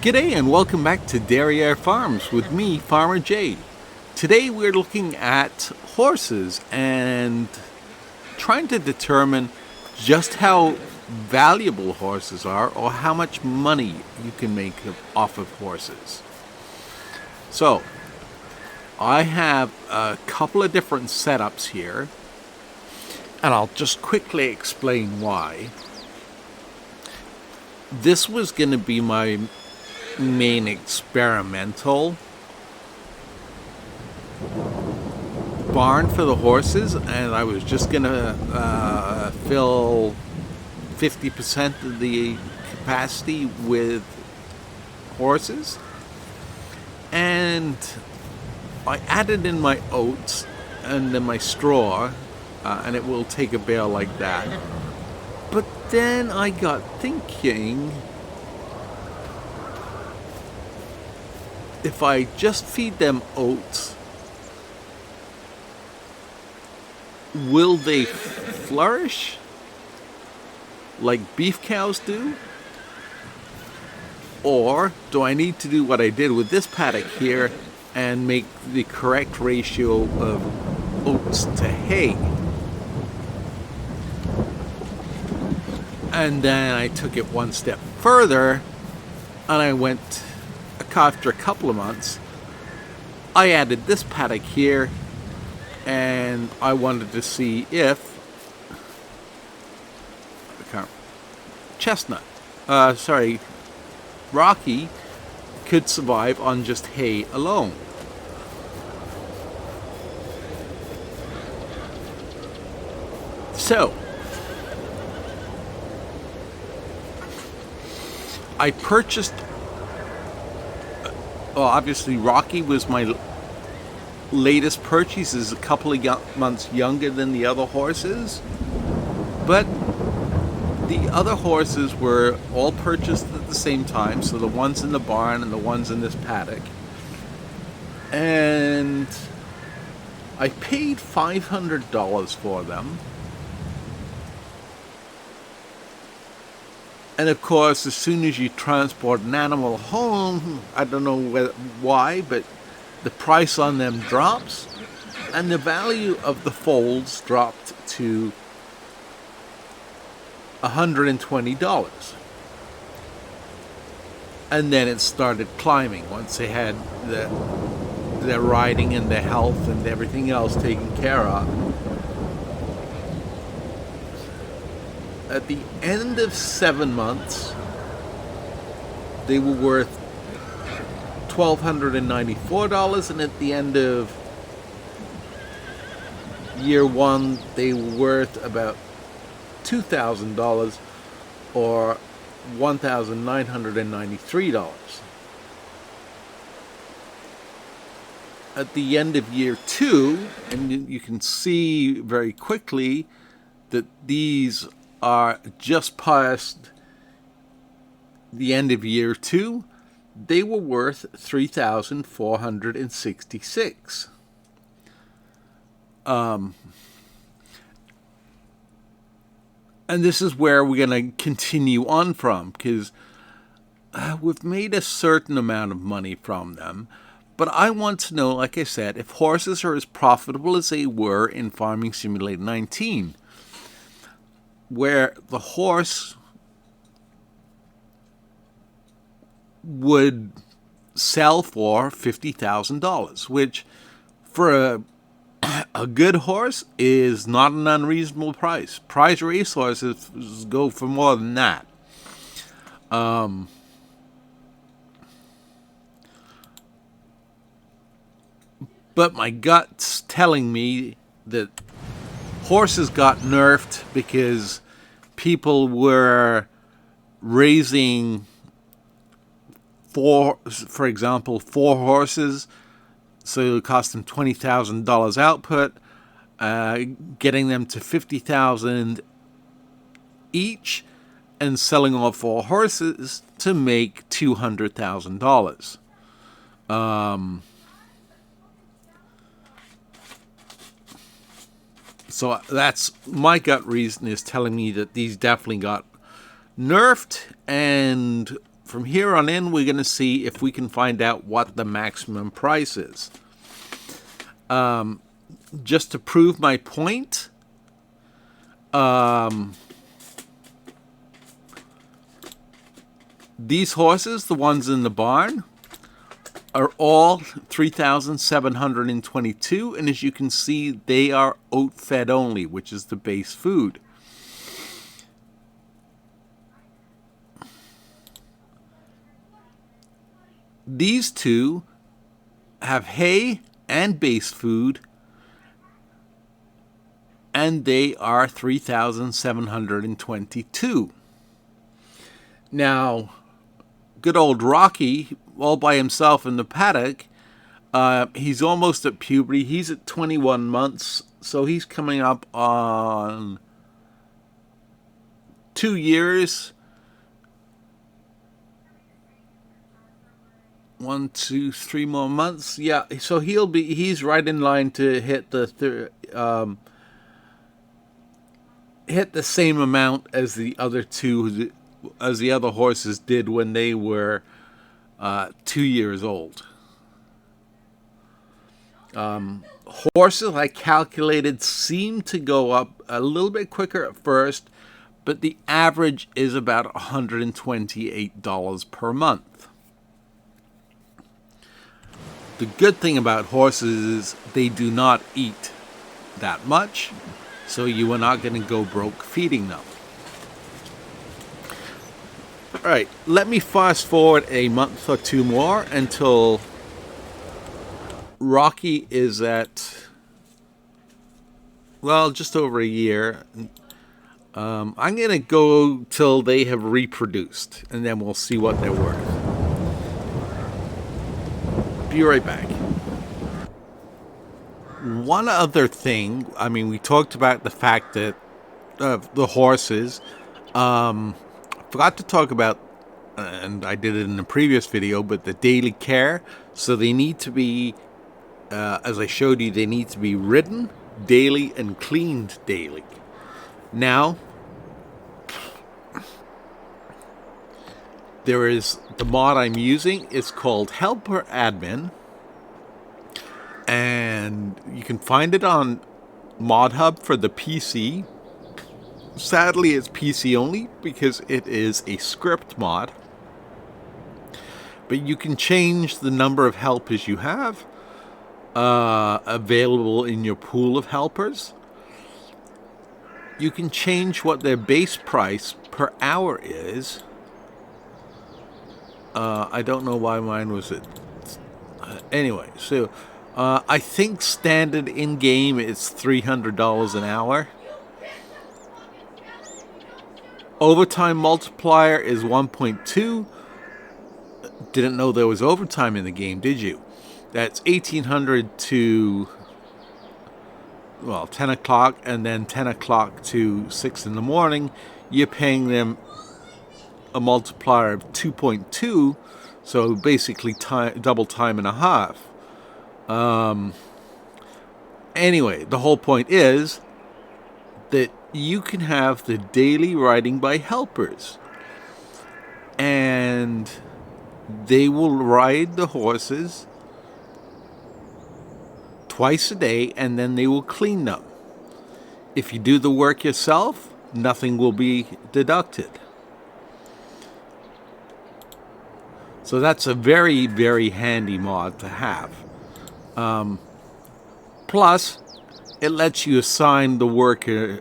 G'day and welcome back to Derriere Farms with me, Farmer Jay. Today we're looking at horses and trying to determine just how valuable horses are or how much money you can make off of horses. So, I have a couple of different setups here and I'll just quickly explain why. This was going to be my main experimental barn for the horses, and I was just gonna fill 50% of the capacity with horses, and I added in my oats and then my straw, and it will take a bale like that. But then I got thinking, if I just feed them oats, will they flourish like beef cows do? Or do I need to do what I did with this paddock here and make the correct ratio of oats to hay? And then I took it one step further and I went, after a couple of months, I added this paddock here and I wanted to see if Rocky could survive on just hay alone. So I purchased, well, obviously Rocky was my latest purchase, is a couple of months younger than the other horses, but the other horses were all purchased at the same time, so the ones in the barn and the ones in this paddock, and I paid $500 for them. And of course, as soon as you transport an animal home, I don't know why, but the price on them drops, and the value of the foals dropped to $120. And then it started climbing once they had their riding and their health and everything else taken care of. At the end of 7 months, they were worth $1,294, and at the end of year one, they were worth about $2,000 or $1,993. At the end of year two, and you can see very quickly that these are just past the end of year two, they were worth $3,466. And this is where we're going to continue on from, because we've made a certain amount of money from them. But I want to know, like I said, if horses are as profitable as they were in Farming Simulator 19, where the horse would sell for $50,000, which for a good horse is not an unreasonable price. Prize race horses go for more than that. But my gut's telling me that horses got nerfed because people were raising for example, 4 horses, so it cost them $20,000 output, getting them to $50,000 each, and selling all 4 horses to make $200,000. So that's my gut reason, is telling me that these definitely got nerfed, and from here on in, we're going to see if we can find out what the maximum price is. Just to prove my point, these horses, the ones in the barn, are all 3,722, and as you can see, they are oat fed only, which is the base food. These two have hay and base food, and they are 3,722. Now, good old Rocky, all by himself in the paddock, he's almost at puberty. He's at 21 months, so he's coming up on 2 years. 1, 2, 3 more months. Yeah, so he's right in line to hit the same amount as the other two, as the other horses did when they were 2 years old. Horses, I calculated, seem to go up a little bit quicker at first, but the average is about $128 per month. The good thing about horses is they do not eat that much, so you are not going to go broke feeding them. All right, let me fast forward a month or two more until Rocky is at, well, just over a year. I'm going to go till they have reproduced, and then we'll see what they're worth. Be right back. One other thing, I mean, we talked about the fact that the horses, forgot to talk about, and I did it in the previous video, but the daily care. So they need to be, as I showed you, they need to be ridden daily and cleaned daily. Now, there is the mod I'm using. It's called Helper Admin, and you can find it on Mod Hub for the PC. Sadly, it's PC only because it is a script mod, but you can change the number of helpers you have available in your pool of helpers. You can change what their base price per hour is. I don't know why mine was it. Anyway, so I think standard in-game is $300 an hour. Overtime multiplier is 1.2. Didn't know there was overtime in the game, did you? That's 1,800 to, well, 10 o'clock, and then 10 o'clock to 6 in the morning. You're paying them a multiplier of 2.2, so basically double time and a half. Anyway, the whole point is that you can have the daily riding by helpers, and they will ride the horses twice a day, and then they will clean them. If you do the work yourself, nothing will be deducted. So that's a very, very handy mod to have. Plus, it lets you assign the worker's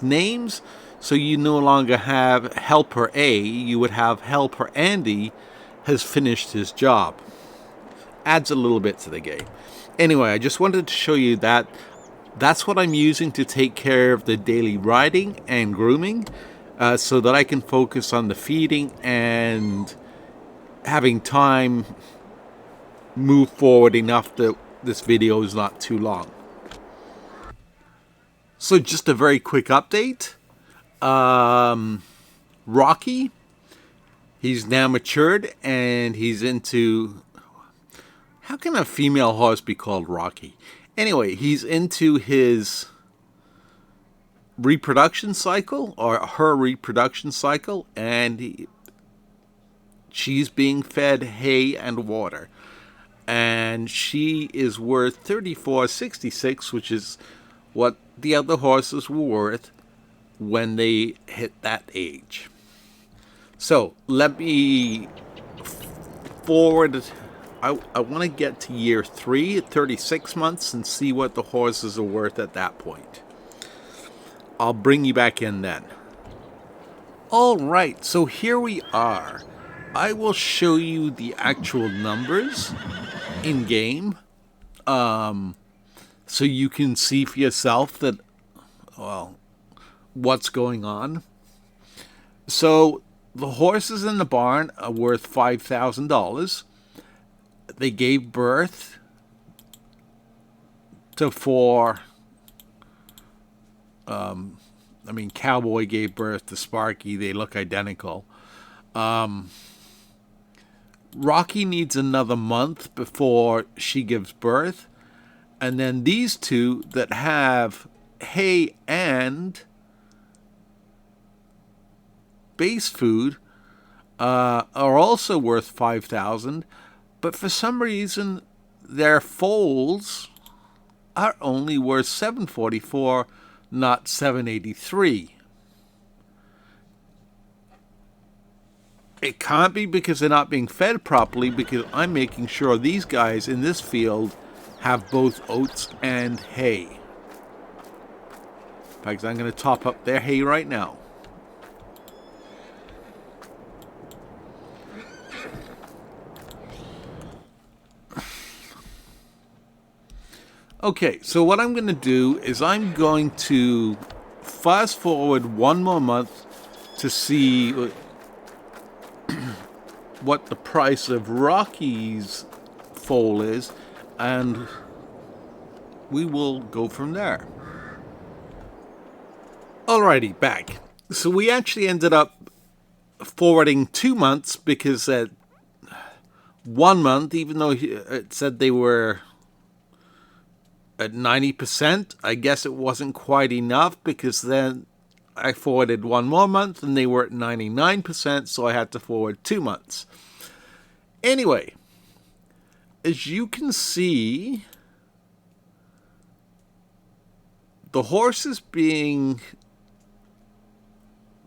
names, so you no longer have Helper A, you would have Helper Andy has finished his job. Adds a little bit to the game. Anyway, I just wanted to show you that. That's what I'm using to take care of the daily riding and grooming, so that I can focus on the feeding and having time move forward enough that this video is not too long. So just a very quick update. Rocky, he's now matured and he's into, how can a female horse be called Rocky? Anyway, he's into his reproduction cycle, or her reproduction cycle, and She's being fed hay and water. And she is worth $34.66, which is what the other horses were worth when they hit that age. So let me forward. I want to get to year 3 at 36 months and see what the horses are worth at that point. I'll bring you back in then. All right, so here we are. I will show you the actual numbers in game, so you can see for yourself that, well, what's going on. So the horses in the barn are worth $5,000. They gave birth to 4. Cowboy gave birth to Sparky. They look identical. Rocky needs another month before she gives birth. And then these two that have hay and base food are also worth $5,000. But for some reason, their foals are only worth $744, not $783. It can't be because they're not being fed properly, because I'm making sure these guys in this field have both oats and hay. In fact, I'm going to top up their hay right now. Okay, so what I'm going to do is I'm going to fast forward one more month to see what the price of Rocky's foal is, and we will go from there. Alrighty, back. So we actually ended up forwarding 2 months because at 1 month, even though it said they were at 90%, I guess it wasn't quite enough, because then I forwarded 1 more month and they were at 99%, so I had to forward 2 months. Anyway, as you can see, the horses being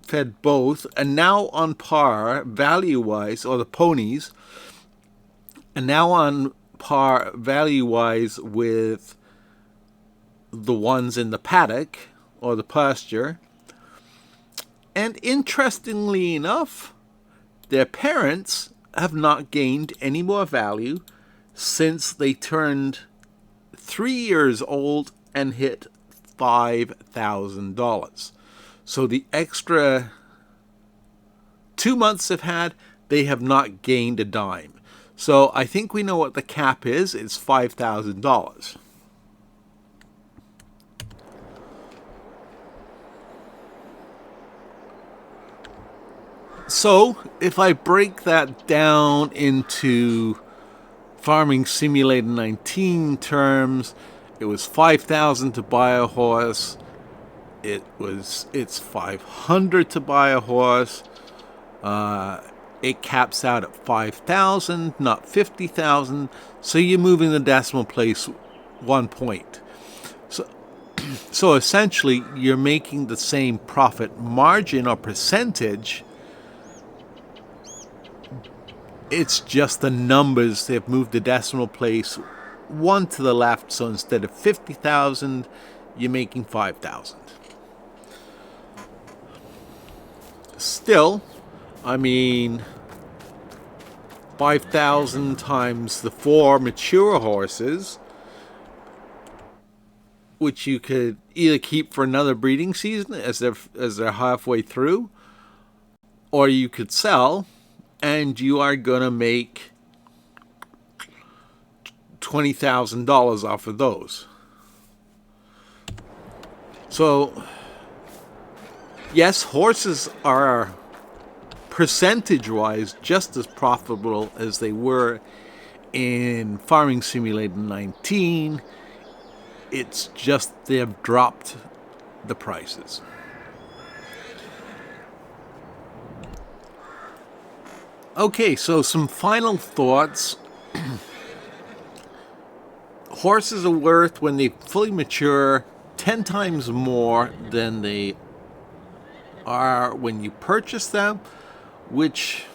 fed both and now on par value-wise, or the ponies, and now on par value-wise with the ones in the paddock or the pasture. And interestingly enough, their parents have not gained any more value since they turned 3 years old and hit $5,000. So the extra 2 months they've had, they have not gained a dime. So I think we know what the cap is. It's $5,000. So if I break that down into Farming Simulator 19 terms, it was $5,000 to buy a horse. It's $500 to buy a horse. It caps out at $5,000, not $50,000. So you're moving the decimal place 1 point. So essentially, you're making the same profit margin or percentage. It's just the numbers. They've moved the decimal place 1 to the left. So instead of 50,000, you're making 5,000. Still, 5,000 times the 4 mature horses, which you could either keep for another breeding season as they're halfway through, or you could sell, and you are going to make $20,000 off of those. So, yes, horses are percentage-wise just as profitable as they were in Farming Simulator 19. It's just they've dropped the prices. Okay, so some final thoughts. Horses are worth, when they fully mature, 10 times more than they are when you purchase them, which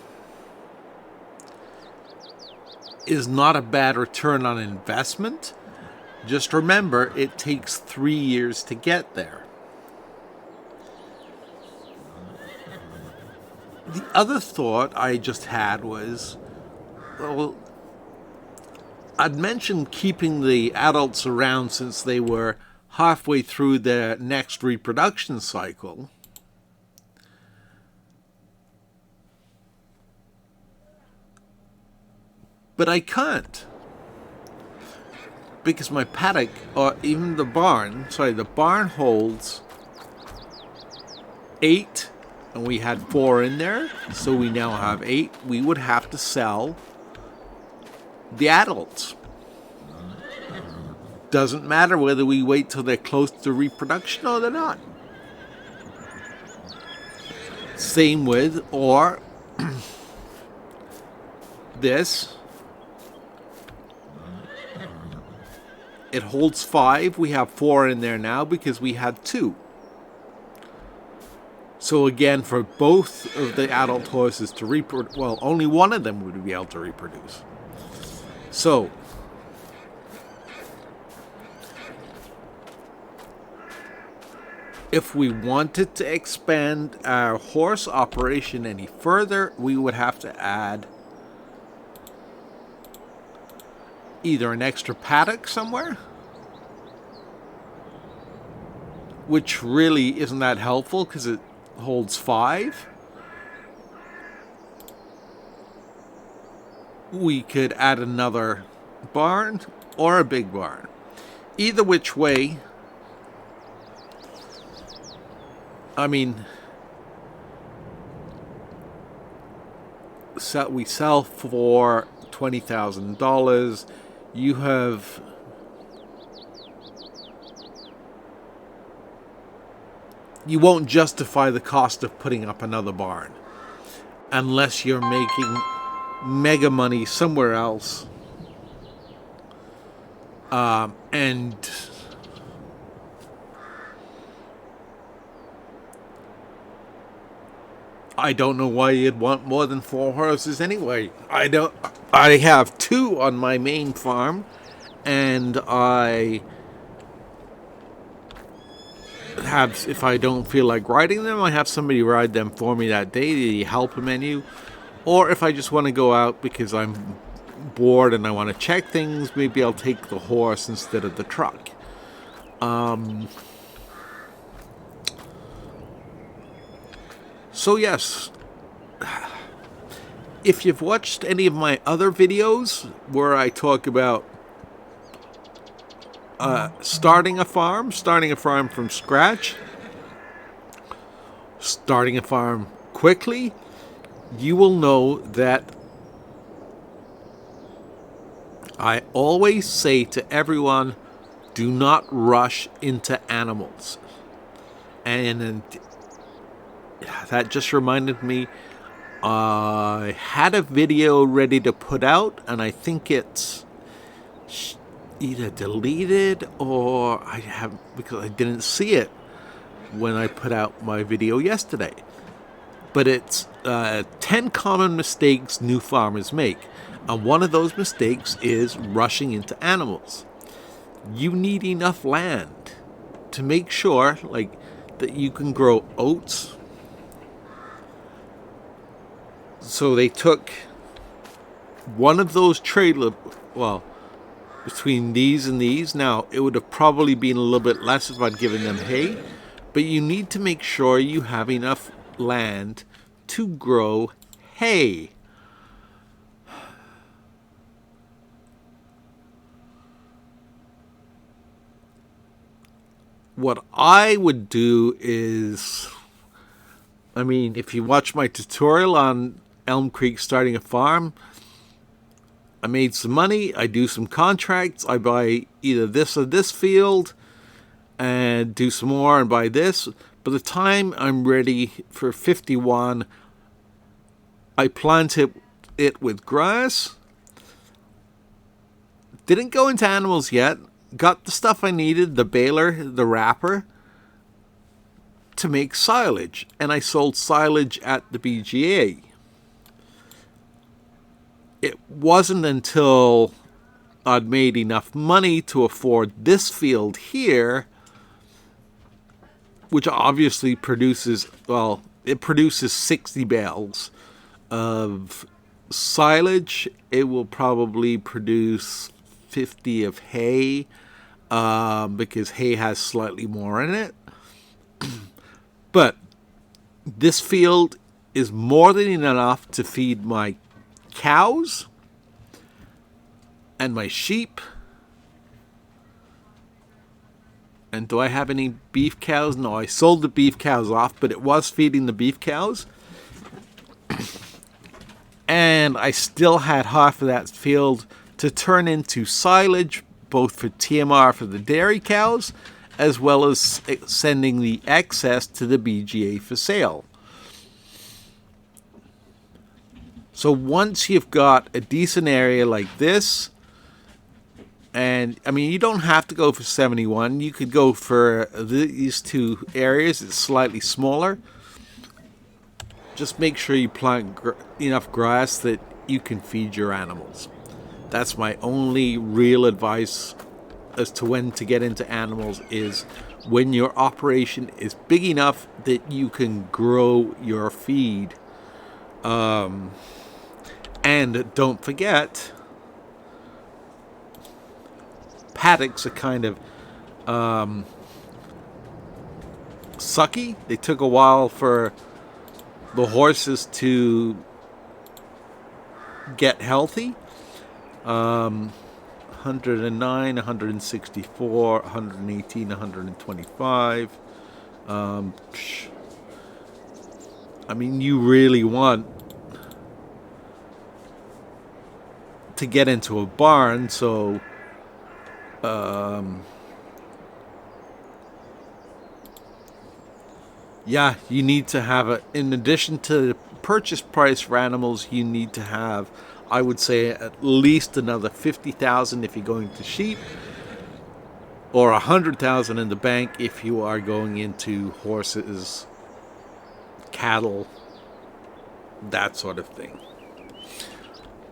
is not a bad return on investment. Just remember, it takes 3 years to get there. The other thought I just had was, well, I'd mentioned keeping the adults around since they were halfway through their next reproduction cycle. But I can't. Because my paddock, or even the barn holds 8, and we had 4 in there, so we now have 8. We would have to sell the adults. Doesn't matter whether we wait till they're close to reproduction or they're not. Same with, or this. It holds 5. We have 4 in there now because we had 2. So again, for both of the adult horses to reproduce, well, only one of them would be able to reproduce. So, if we wanted to expand our horse operation any further, we would have to add either an extra paddock somewhere, which really isn't that helpful because it holds 5. We could add another barn or a big barn. Either which way, I mean, we sell for $20,000. You won't justify the cost of putting up another barn unless you're making mega money somewhere else. And I don't know why you'd want more than 4 horses anyway. I have 2 on my main farm, and I have, if I don't feel like riding them, I have somebody ride them for me that day, the help menu. Or if I just want to go out because I'm bored and I want to check things, maybe I'll take the horse instead of the truck. So yes, if you've watched any of my other videos where I talk about starting a farm from scratch, starting a farm quickly, you will know that I always say to everyone, do not rush into animals. And that just reminded me, I had a video ready to put out, and I think it's either deleted or because I didn't see it when I put out my video yesterday. But it's 10 common mistakes new farmers make. And one of those mistakes is rushing into animals. You need enough land to make sure that you can grow oats. So they took one of those between these and these. Now, it would have probably been a little bit less if I'd given them hay, but you need to make sure you have enough land to grow hay. What I would do is, if you watch my tutorial on Elm Creek starting a farm, I made some money, I do some contracts, I buy either this or this field, and do some more and buy this. By the time I'm ready for 51, I plant it it with grass. Didn't go into animals yet. Got the stuff I needed, the baler, the wrapper, to make silage. And I sold silage at the BGA. It wasn't until I'd made enough money to afford this field here, which obviously produces, well, it produces 60 bales of silage. It will probably produce 50 of hay, because hay has slightly more in it. But this field is more than enough to feed my cows and my sheep. And do I have any beef cows? No, I sold the beef cows off, but it was feeding the beef cows. And I still had half of that field to turn into silage, both for TMR for the dairy cows, as well as sending the excess to the BGA for sale. So once you've got a decent area like this, and I mean, you don't have to go for 71. You could go for these two areas. It's slightly smaller. Just make sure you plant enough grass that you can feed your animals. That's my only real advice as to when to get into animals, is when your operation is big enough that you can grow your feed. And don't forget, paddocks are kind of sucky. They took a while for the horses to get healthy. 109, 164, 118, 125. I mean, you really want to get into a barn, so yeah, you need to have in addition to the purchase price for animals, you need to have, I would say, at least another 50,000 if you're going to sheep, or 100,000 in the bank if you are going into horses, cattle, that sort of thing.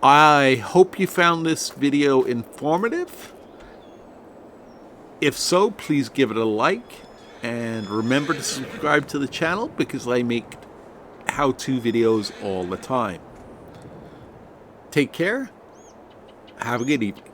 I hope you found this video informative. If so, please give it a like, and remember to subscribe to the channel because I make how-to videos all the time. Take care. Have a good evening.